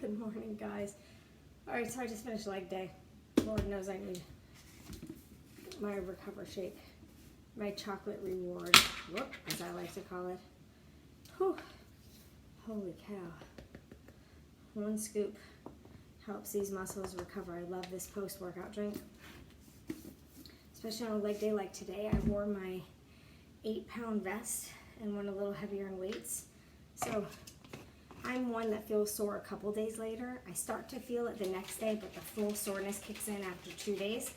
Good morning, guys. All right, so I just finished leg day. Lord knows I need my recover shake, my chocolate reward, as I like to call it. Whew. Holy cow. One scoop helps these muscles recover. I love this post-workout drink. Especially on a leg day like today, I wore my 8-pound vest and went a little heavier in weights. So I'm one that feels sore a couple days later. I start to feel it the next day, but the full soreness kicks in after 2 days.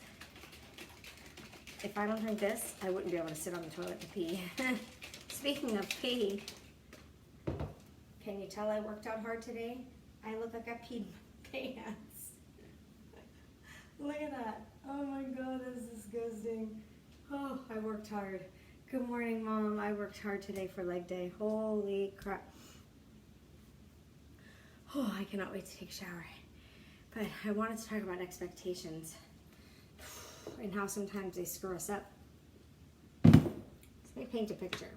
If I don't drink this, I wouldn't be able to sit on the toilet to pee. Speaking of pee, can you tell I worked out hard today? I look like I peed my pants. Look at that. Oh my God, that's disgusting. Oh, I worked hard. Good morning, Mom. I worked hard today for leg day. Holy crap. Oh, I cannot wait to take a shower. But I wanted to talk about expectations and how sometimes they screw us up. Let me paint a picture.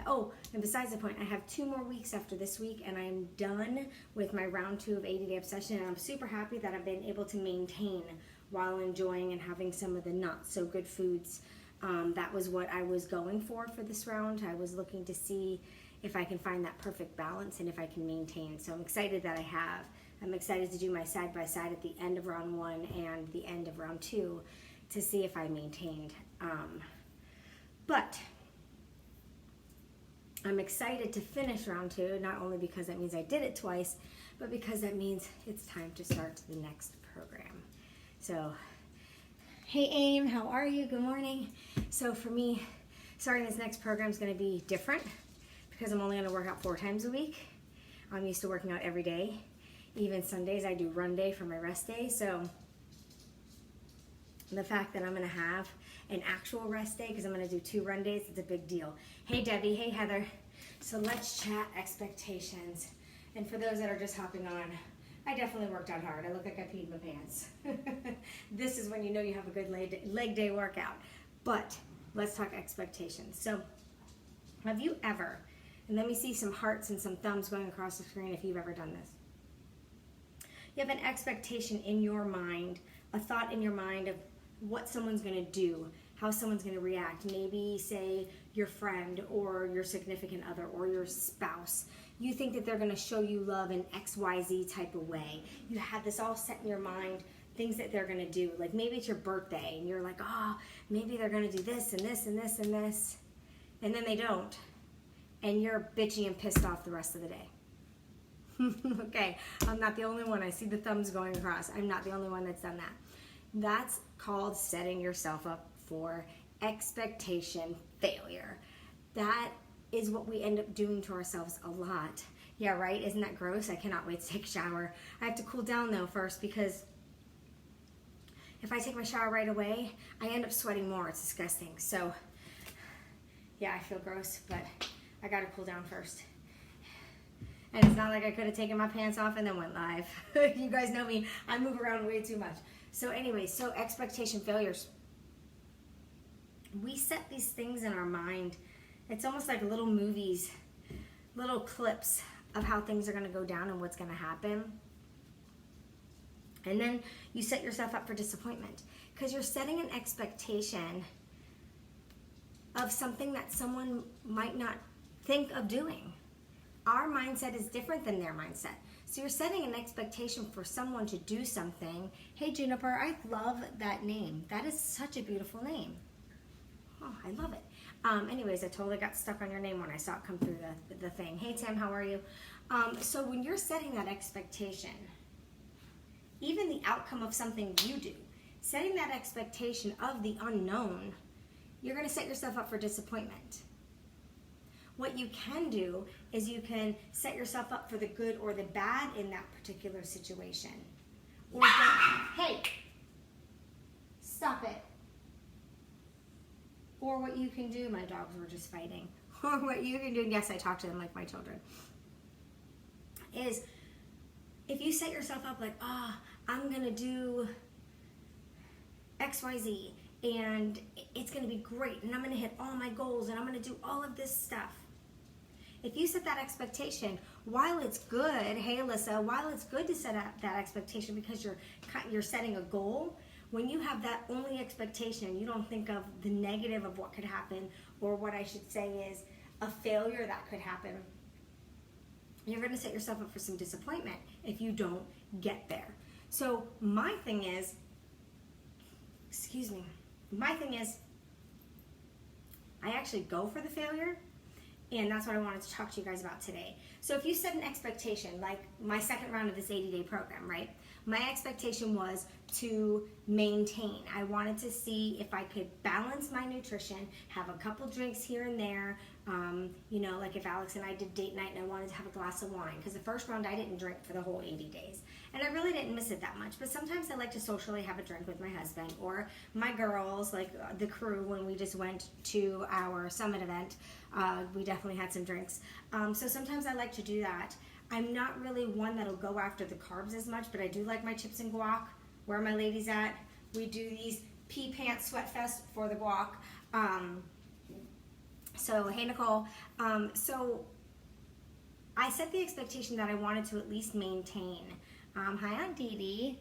Oh, and besides the point, I have 2 more weeks after this week and I'm done with my round 2 of 80-day obsession, and I'm super happy that I've been able to maintain while enjoying and having some of the not so good foods. That was what I was going for this round. I was looking to see if I can find that perfect balance and if I can maintain. So I'm excited that I have. I'm excited to do my side-by-side at the end of round 1 and the end of round 2 to see if I maintained. But I'm excited to finish round 2, not only because that means I did it twice, but because that means it's time to start the next program. So, hey Aim, how are you? Good morning. So for me, starting this next program is going to be different because I'm only going to work out 4 times a week. I'm used to working out every day. Even Sundays I do run day for my rest day. So the fact that I'm going to have an actual rest day, because I'm going to do 2 run days, it's a big deal. Hey Debbie, hey Heather. So let's chat expectations. And for those that are just hopping on, I definitely worked out hard. I look like I peed my pants. This is when you know you have a good leg day workout. But let's talk expectations. So have you ever, and let me see some hearts and some thumbs going across the screen if you've ever done this. You have an expectation in your mind, a thought in your mind of what someone's going to do, how someone's going to react. Maybe say your friend or your significant other or your spouse. You think that they're going to show you love in XYZ type of way. You have this all set in your mind, things that they're going to do. Like maybe it's your birthday and you're like, oh, maybe they're going to do this and this and this and this. And then they don't. And you're bitchy and pissed off the rest of the day. Okay, I'm not the only one. I see the thumbs going across. I'm not the only one that's done that. That's called setting yourself up for expectation failure. That is what we end up doing to ourselves a lot. Yeah, right? Isn't that gross? I cannot wait to take a shower. I have to cool down though first, because if I take my shower right away, I end up sweating more. It's disgusting. So yeah, I feel gross, but I gotta cool down first. And it's not like I could have taken my pants off and then went live. You guys know me. I move around way too much. So anyway, so expectation failures. We set these things in our mind. It's almost like little movies, little clips of how things are going to go down and what's going to happen. And then you set yourself up for disappointment because you're setting an expectation of something that someone might not think of doing. Our mindset is different than their mindset. So you're setting an expectation for someone to do something. Hey Juniper, I love that name. That is such a beautiful name. Oh, I love it. Anyways, I totally got stuck on your name when I saw it come through the thing. Hey Tim, how are you? So when you're setting that expectation, even the outcome of something you do, setting that expectation of the unknown, you're going to set yourself up for disappointment. What you can do is you can set yourself up for the good or the bad in that particular situation. Or hey, stop it. Or what you can do, my dogs were just fighting. Or what you can do, and yes, I talk to them like my children, is if you set yourself up like, I'm going to do XYZ, and it's going to be great, and I'm going to hit all my goals, and I'm going to do all of this stuff. If you set that expectation, while it's good, hey Alyssa, while it's good to set up that expectation because you're setting a goal, when you have that only expectation, you don't think of the negative of what could happen, or what I should say is a failure that could happen. You're going to set yourself up for some disappointment if you don't get there. So my thing is, I actually go for the failure, and that's what I wanted to talk to you guys about today. So if you set an expectation, like my second round of this 80-day program, right? My expectation was to maintain. I wanted to see if I could balance my nutrition, have a couple drinks here and there. You know, like if Alex and I did date night and I wanted to have a glass of wine, because the first round I didn't drink for the whole 80 days. And I really didn't miss it that much. But sometimes I like to socially have a drink with my husband or my girls, like the crew when we just went to our summit event. We definitely had some drinks. So sometimes I like to do that. I'm not really one that'll go after the carbs as much, but I do like my chips and guac. Where are my ladies at? We do these pea pants sweat fest for the guac. So, hey Nicole. So I set the expectation that I wanted to at least maintain. Hi Aunt Dee Dee.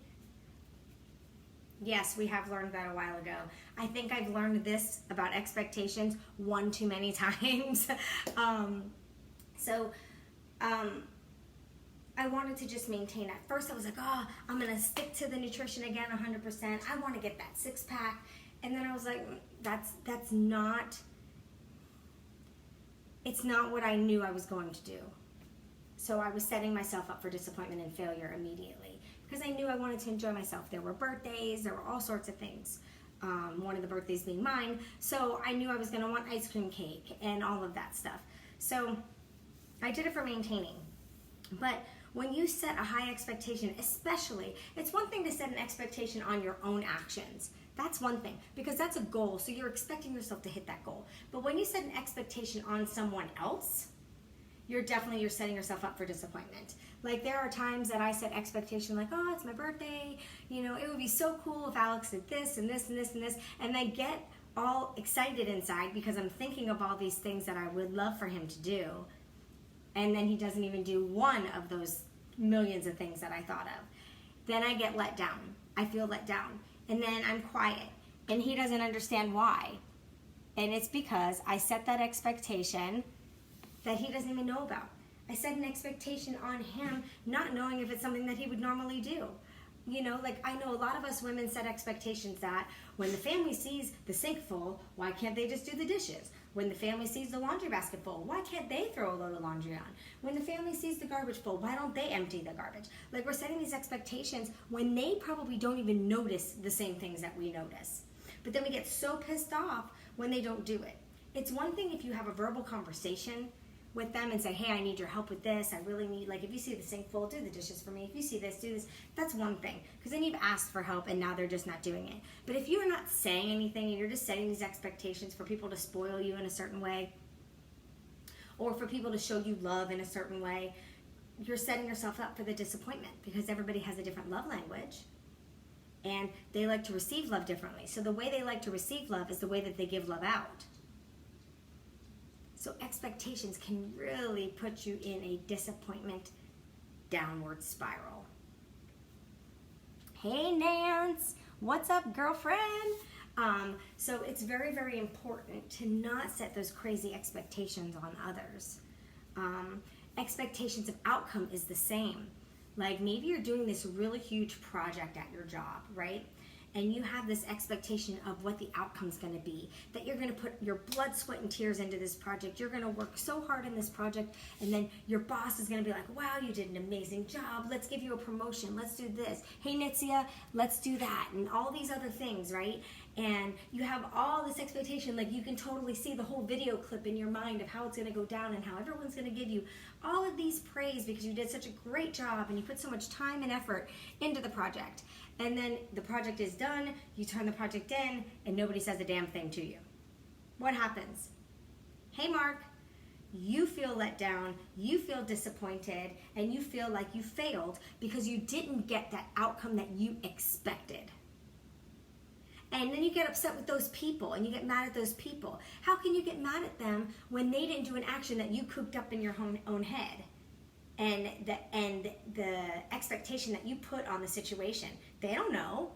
Yes, we have learned that a while ago. I think I've learned this about expectations one too many times. I wanted to just maintain. At first I was like, oh, I'm going to stick to the nutrition again 100%. I want to get that six pack. And then I was like, that's not, it's not what I knew I was going to do. So I was setting myself up for disappointment and failure immediately because I knew I wanted to enjoy myself. There were birthdays, there were all sorts of things. One of the birthdays being mine. So I knew I was going to want ice cream cake and all of that stuff. So I did it for maintaining. But when you set a high expectation, especially, it's one thing to set an expectation on your own actions. That's one thing, because that's a goal, so you're expecting yourself to hit that goal. But when you set an expectation on someone else, you're setting yourself up for disappointment. Like there are times that I set expectation like, oh, it's my birthday, you know, it would be so cool if Alex did this and this and this and this, and I get all excited inside because I'm thinking of all these things that I would love for him to do, and then he doesn't even do one of those millions of things that I thought of. Then I get let down. I feel let down. And then I'm quiet. And he doesn't understand why. And it's because I set that expectation that he doesn't even know about. I set an expectation on him not knowing if it's something that he would normally do. You know, like I know a lot of us women set expectations that when the family sees the sink full, why can't they just do the dishes? When the family sees the laundry basket full, why can't they throw a load of laundry on? When the family sees the garbage full, why don't they empty the garbage? Like we're setting these expectations when they probably don't even notice the same things that we notice. But then we get so pissed off when they don't do it. It's one thing if you have a verbal conversation with them and say, hey, I need your help with this. I really need, like if you see the sink full, do the dishes for me. If you see this, do this. That's one thing, because then you've asked for help and now they're just not doing it. But if you're not saying anything and you're just setting these expectations for people to spoil you in a certain way, or for people to show you love in a certain way, you're setting yourself up for the disappointment, because everybody has a different love language and they like to receive love differently. So the way they like to receive love is the way that they give love out. So expectations can really put you in a disappointment downward spiral. Hey Nance, what's up girlfriend? So it's very, very important to not set those crazy expectations on others. Expectations of outcome is the same. Like maybe you're doing this really huge project at your job, right? And you have this expectation of what the outcome's going to be, that you're going to put your blood, sweat, and tears into this project. You're going to work so hard in this project, and then your boss is going to be like, wow, you did an amazing job. Let's give you a promotion. Let's do this. Hey, Nitzia, let's do that, and all these other things, right? And you have all this expectation, like you can totally see the whole video clip in your mind of how it's going to go down and how everyone's going to give you all of these praise because you did such a great job and you put so much time and effort into the project. And then the project is done, you turn the project in, and nobody says a damn thing to you. What happens? Hey Mark, you feel let down, you feel disappointed, and you feel like you failed because you didn't get that outcome that you expected. And then you get upset with those people and you get mad at those people. How can you get mad at them when they didn't do an action that you cooked up in your own head? And the expectation that you put on the situation. They don't know.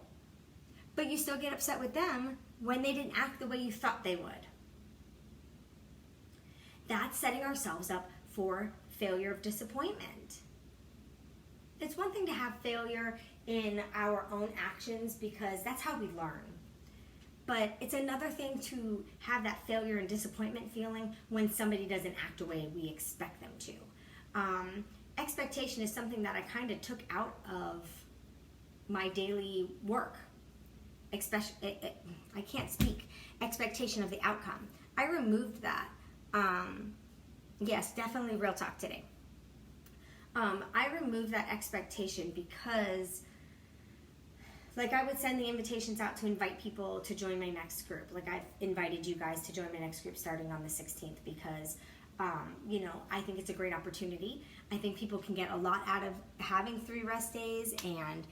But you still get upset with them when they didn't act the way you thought they would. That's setting ourselves up for failure of disappointment. It's one thing to have failure in our own actions because that's how we learn. But it's another thing to have that failure and disappointment feeling when somebody doesn't act the way we expect them to. Expectation is something that I kind of took out of my daily work. Especially, I can't speak. Expectation of the outcome. I removed that. Yes, definitely real talk today. I removed that expectation because, like, I would send the invitations out to invite people to join my next group. Like, I've invited you guys to join my next group starting on the 16th because, I think it's a great opportunity. I think people can get a lot out of having 3 rest days and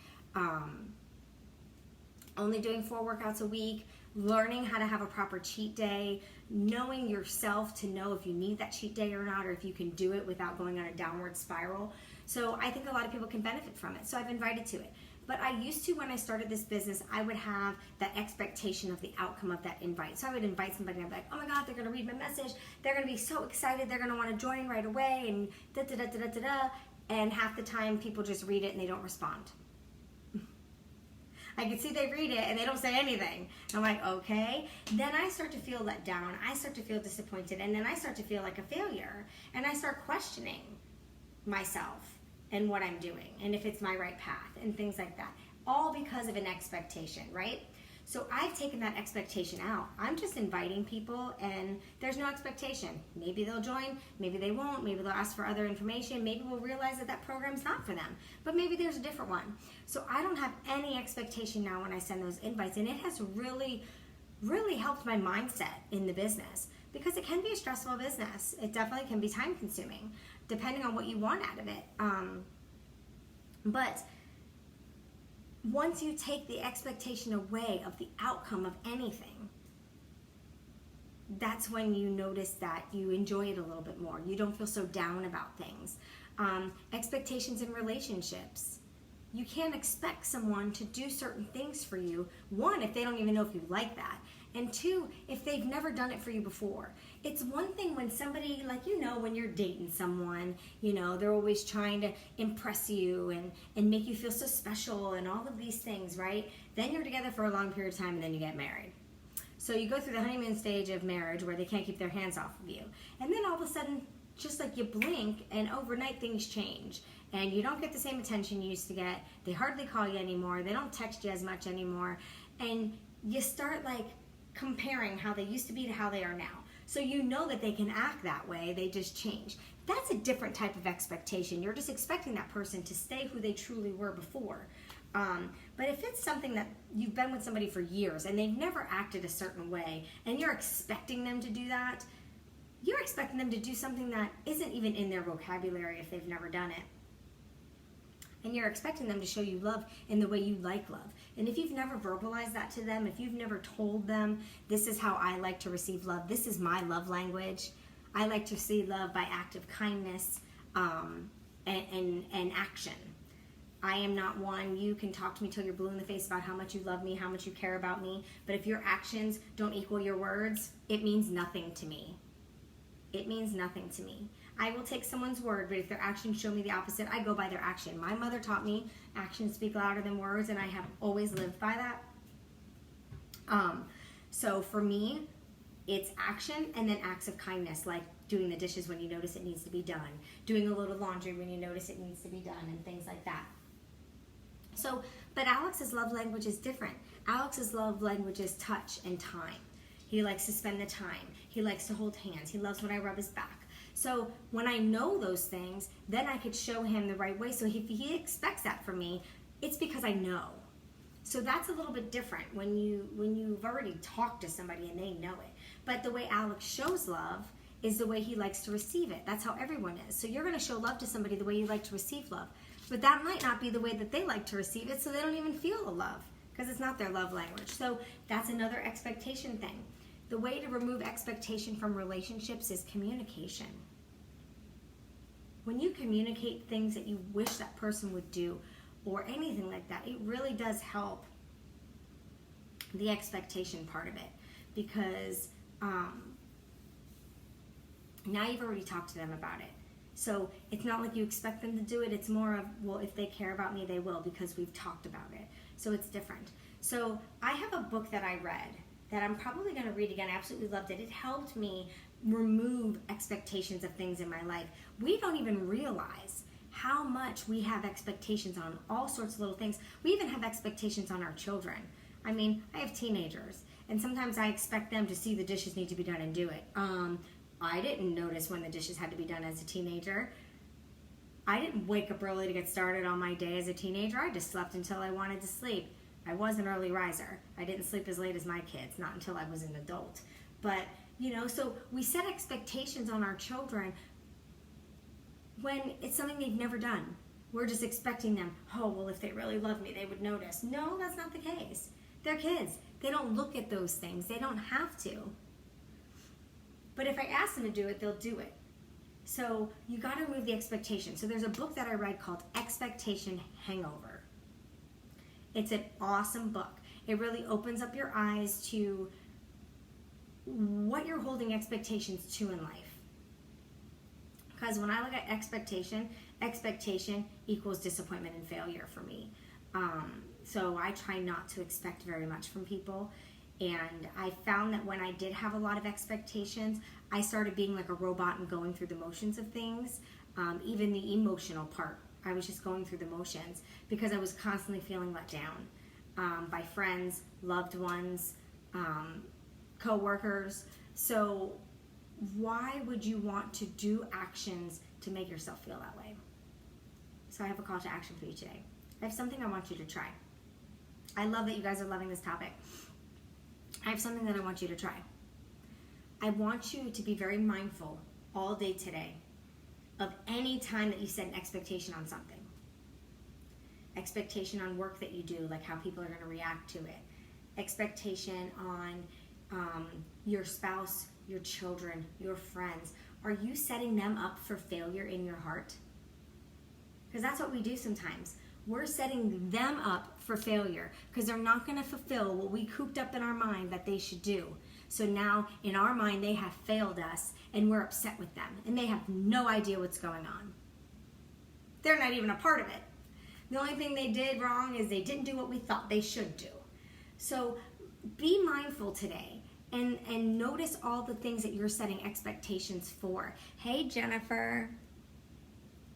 only doing 4 workouts a week, learning how to have a proper cheat day, knowing yourself to know if you need that cheat day or not, or if you can do it without going on a downward spiral. So I think a lot of people can benefit from it. So I've invited to it. But I used to, when I started this business, I would have that expectation of the outcome of that invite. So I would invite somebody and I'd be like, oh my God, they're going to read my message. They're going to be so excited. They're going to want to join right away and da-da-da-da-da-da. And half the time people just read it and they don't respond. I can see they read it and they don't say anything. I'm like, okay. Then I start to feel let down. I start to feel disappointed. And then I start to feel like a failure. And I start questioning myself and what I'm doing and if it's my right path and things like that. All because of an expectation, right? So I've taken that expectation out. I'm just inviting people and there's no expectation. Maybe they'll join, maybe they won't, maybe they'll ask for other information, maybe we'll realize that that program's not for them, but maybe there's a different one. So I don't have any expectation now when I send those invites, and it has really, really helped my mindset in the business because it can be a stressful business. It definitely can be time consuming depending on what you want out of it. But once you take the expectation away of the outcome of anything, that's when you notice that you enjoy it a little bit more. You don't feel so down about things. Expectations in relationships. You can't expect someone to do certain things for you. 1, if they don't even know if you like that. And 2, if they've never done it for you before. It's one thing when somebody, like, when you're dating someone, they're always trying to impress you and make you feel so special and all of these things, right? Then you're together for a long period of time and then you get married. So you go through the honeymoon stage of marriage where they can't keep their hands off of you. And then all of a sudden, just like you blink and overnight things change. And you don't get the same attention you used to get. They hardly call you anymore. They don't text you as much anymore. And you start comparing how they used to be to how they are now. So you know that they can act that way, they just change. That's a different type of expectation. You're just expecting that person to stay who they truly were before. But if it's something that you've been with somebody for years and they've never acted a certain way and you're expecting them to do that, you're expecting them to do something that isn't even in their vocabulary if they've never done it. And you're expecting them to show you love in the way you like love. And if you've never verbalized that to them, if you've never told them, this is how I like to receive love, this is my love language, I like to receive love by act of kindness and action. I am not one, you can talk to me till you're blue in the face about how much you love me, how much you care about me, but if your actions don't equal your words, it means nothing to me. It means nothing to me. I will take someone's word, but if their actions show me the opposite, I go by their action. My mother taught me actions speak louder than words, and I have always lived by that. So for me, it's action and then acts of kindness, like doing the dishes when you notice it needs to be done, doing a little laundry when you notice it needs to be done, and things like that. So, but Alex's love language is different. Alex's love language is touch and time. He likes to spend the time. He likes to hold hands. He loves when I rub his back. So when I know those things, then I could show him the right way. So if he expects that from me, it's because I know. So that's a little bit different when you've already talked to somebody and they know it. But the way Alex shows love is the way he likes to receive it. That's how everyone is. So you're going to show love to somebody the way you like to receive love. But that might not be the way that they like to receive it, so they don't even feel the love because it's not their love language. So that's another expectation thing. The way to remove expectation from relationships is communication. When you communicate things that you wish that person would do or anything like that, it really does help the expectation part of it, because now you've already talked to them about it. So it's not like you expect them to do it. It's more of, well, if they care about me, they will, because we've talked about it. So it's different. So I have a book that I read that I'm probably going to read again. I absolutely loved it. It helped me remove expectations of things in my life. We don't even realize how much we have expectations on all sorts of little things. We even have expectations on our children. I mean, I have teenagers, and sometimes I expect them to see the dishes need to be done and do it. I didn't notice when the dishes had to be done as a teenager. I didn't wake up early to get started on my day as a teenager. I just slept until I wanted to sleep. I was an early riser. I didn't sleep as late as my kids, not until I was an adult. But, so we set expectations on our children when it's something they've never done. We're just expecting them, oh, well, if they really love me, they would notice. No, that's not the case. They're kids. They don't look at those things. They don't have to. But if I ask them to do it, they'll do it. So you got to remove the expectation. So there's a book that I read called Expectation Hangover. It's an awesome book. It really opens up your eyes to what you're holding expectations to in life. Because when I look at expectation equals disappointment and failure for me. So I try not to expect very much from people. And I found that when I did have a lot of expectations, I started being like a robot and going through the motions of things. Even the emotional part, I was just going through the motions because I was constantly feeling let down by friends, loved ones, co-workers. So why would you want to do actions to make yourself feel that way? So I have a call to action for you today. I have something I want you to try. I love that you guys are loving this topic. I have something that I want you to try. I want you to be very mindful all day today of any time that you set an expectation on something. Expectation on work that you do, like how people are going to react to it. Expectation on your spouse, your children, your friends. Are you setting them up for failure in your heart? Because that's what we do sometimes. We're setting them up for failure because they're not going to fulfill what we cooped up in our mind that they should do. So now in our mind they have failed us and we're upset with them and they have no idea what's going on. They're not even a part of it. The only thing they did wrong is they didn't do what we thought they should do. So be mindful today and notice all the things that you're setting expectations for. Hey, Jennifer.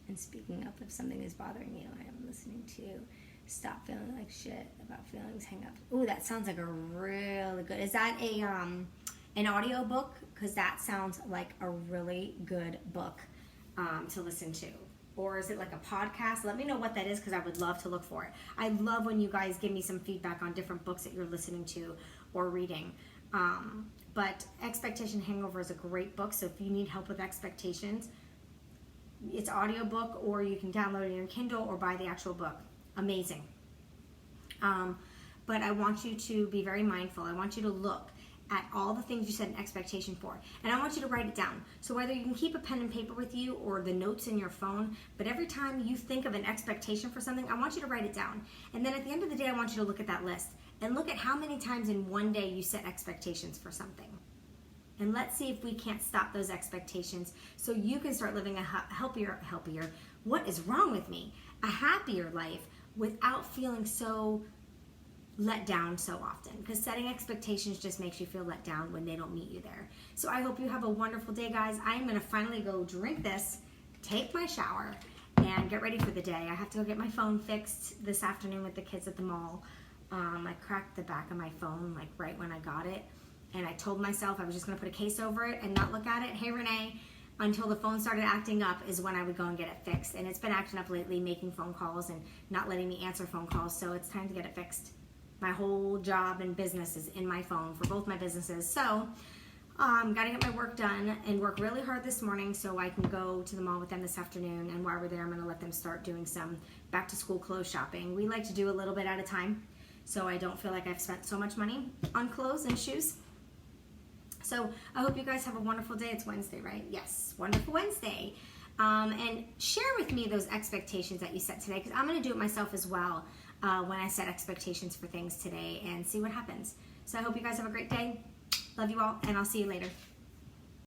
And speaking up, if something is bothering you, I am listening to you. Stop feeling like shit about feelings. Hang up. Ooh, that sounds like a really good. Is that an audio book? Because that sounds like a really good book to listen to. Or is it like a podcast? Let me know what that is because I would love to look for it. I love when you guys give me some feedback on different books that you're listening to or reading. But Expectation Hangover is a great book. So if you need help with expectations, it's audiobook, or you can download it in your Kindle or buy the actual book. Amazing. But I want you to be very mindful. I want you to look at all the things you set an expectation for. And I want you to write it down. So whether you can keep a pen and paper with you or the notes in your phone, but every time you think of an expectation for something, I want you to write it down. And then at the end of the day, I want you to look at that list and look at how many times in one day you set expectations for something. And let's see if we can't stop those expectations so you can start living a healthier, what is wrong with me? A happier life without feeling so let down so often. Because setting expectations just makes you feel let down when they don't meet you there. So I hope you have a wonderful day, guys. I'm going to finally go drink this, take my shower, and get ready for the day. I have to go get my phone fixed this afternoon with the kids at the mall. I cracked the back of my phone like right when I got it. And I told myself I was just going to put a case over it and not look at it. Hey, Renee, until the phone started acting up is when I would go and get it fixed. And it's been acting up lately, making phone calls and not letting me answer phone calls. So it's time to get it fixed. My whole job and business is in my phone for both my businesses. So got to get my work done and work really hard this morning so I can go to the mall with them this afternoon. And while we're there, I'm going to let them start doing some back to school clothes shopping. We like to do a little bit at a time. so I don't feel like I've spent so much money on clothes and shoes. So I hope you guys have a wonderful day. It's Wednesday, right? Yes, wonderful Wednesday. And share with me those expectations that you set today, because I'm going to do it myself as well when I set expectations for things today and see what happens. So I hope you guys have a great day. Love you all, and I'll see you later.